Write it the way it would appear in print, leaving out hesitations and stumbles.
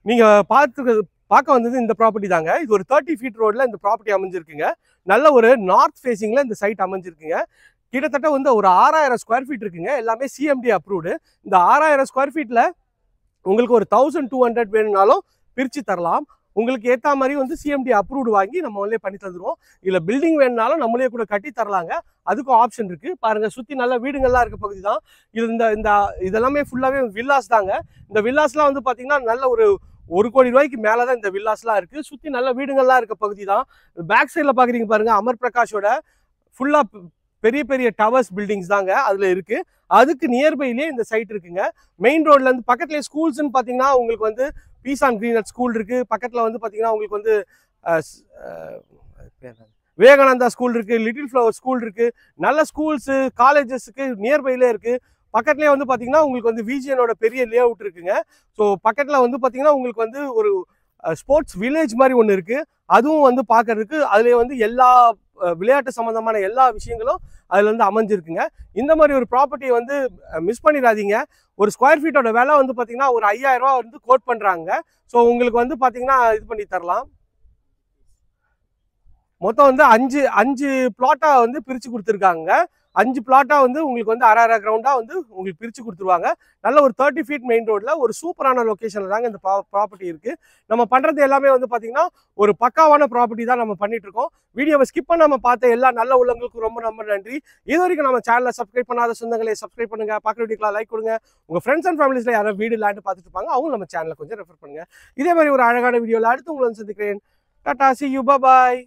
நீங்க பார்க்க வந்தது இந்த ப்ராப்பர்ட்டி தாங்க. இது ஒரு 30 ஃபீட் ரோட்ல இந்த ப்ராப்பர்ட்டி அமைஞ்சிருக்குங்க. நல்ல ஒரு நார்த் ஃபேசிங்ல இந்த சைட் அமைஞ்சிருக்குங்க. கிட்டத்தட்ட வந்து ஒரு 6000 ஸ்கொயர் ஃபீட் இருக்குங்க. எல்லாமே சிஎம்டி அப்ரூவ்டு. இந்த 6000 ஸ்கொயர் ஃபீட்ல உங்களுக்கு ஒரு 1200 வேணும்னாலும் பிரிச்சு தரலாம். உங்களுக்கு ஏத்த மாதிரி வந்து சிஎம்டி அப்ரூவ்டு வாங்கி நம்ம வந்து பண்ணி தந்துருவோம். இல்ல பில்டிங் வேணும்னாலும் நம்மளே கூட கட்டி தரலாங்க. அதுக்கும் ஆப்ஷன் இருக்கு. பாருங்க சுத்தி நல்ல வீடுங்கள்லாம் இருக்க பகுதி தான். இது இந்த இதெல்லாமே ஃபுல்லாவே வில்லாஸ் தாங்க. இந்த வில்லாஸ்லாம் வந்து பாத்தீங்கன்னா நல்ல ஒரு 1 கோடி ரூபாய்க்கு மேல தான் இந்த வில்லாஸ்லாம் இருக்கு. சுத்தி நல்ல வீடுங்கள்லாம் இருக்க பகுதி தான். பேக் சைட்ல பாக்குறீங்க பாருங்க, அமர் பிரகாஷோட ஃபுல்லா பெரிய பெரிய டவர்ஸ் பில்டிங்ஸ் தாங்க அதுல இருக்கு. அதுக்கு நியர்பைலயே இந்த சைட் இருக்குங்க. மெயின் ரோட்ல இருந்து பக்கத்துலயே ஸ்கூல்ஸ்ன்னு பாத்தீங்கன்னா உங்களுக்கு வந்து பீஸ் அண்ட் கிரீன் ஸ்கூல் இருக்கு. பக்கத்துல வந்து பாத்தீங்கன்னா உங்களுக்கு வந்து விவேகானந்தா ஸ்கூல் இருக்கு, லிட்டில் ஃப்ளவர் ஸ்கூல் இருக்கு. நல்ல ஸ்கூல்ஸ் காலேஜஸ்க்கு நியர்பைலே இருக்கு. பக்கத்துலேயே வந்து பார்த்தீங்கன்னா உங்களுக்கு வந்து விஜிஎனோட பெரிய லே அவுட் இருக்குங்க. ஸோ பக்கத்தில் வந்து பார்த்தீங்கன்னா உங்களுக்கு வந்து ஒரு ஸ்போர்ட்ஸ் வில்லேஜ் மாதிரி ஒன்று இருக்குது. அதுவும் வந்து பார்க்கறதுக்கு அதுலேயே வந்து எல்லா விளையாட்டு சம்மந்தமான எல்லா விஷயங்களும் அதில் வந்து அமைஞ்சிருக்குங்க. இந்த மாதிரி ஒரு ப்ராப்பர்ட்டியை வந்து மிஸ் பண்ணிடாதீங்க. ஒரு ஸ்கொயர் ஃபீட்டோட விலை வந்து பார்த்தீங்கன்னா ஒரு 5000 ரூபா வந்து கோட் பண்ணுறாங்க. ஸோ உங்களுக்கு வந்து பார்த்தீங்கன்னா இது பண்ணி தரலாம். மொத்தம் வந்து அஞ்சு பிளாட்டா வந்து பிரிச்சு கொடுத்துருக்காங்க. 5 பிளாட்டா வந்து உங்களுக்கு வந்து அரை கிரவுண்டா வந்து உங்களுக்கு பிரிச்சு கொடுத்துருவாங்க. நல்ல ஒரு 30 ஃபீட் மெயின் ரோட்ல ஒரு சூப்பரான லொகேஷன்ல தாங்க இந்த ப்ராப்பர்ட்டி இருக்கு. நம்ம பண்றது எல்லாமே வந்து பாத்தீங்கன்னா ஒரு பக்காவான ப்ராப்பர்ட்டி தான் நம்ம பண்ணிட்டு இருக்கோம். வீடியோவை ஸ்கிப் பண்ணாம பார்த்த எல்லா நல்ல உள்ளவங்களுக்கும் ரொம்ப நன்றி. இது வரைக்கும் நம்ம சேனலை சப்ஸ்கிரைப் பண்ணாத சொந்தங்களே சப்ஸ்கிரைப் பண்ணுங்க. பார்க்குற வீடியோக்கெல்லாம் லைக் கொடுங்க. உங்க ஃப்ரெண்ட்ஸ் அண்ட் ஃபேமிலிஸ்ல யாராவது வீடு லேண்ட் பார்த்துட்டு இருப்பாங்க, அவங்க நம்ம சேனலை கொஞ்சம் ரெஃபர் பண்ணுங்க. இதே மாதிரி ஒரு அழகான வீடியோல அடுத்து உங்களை சந்திக்கிறேன். Tata, see you, bye bye.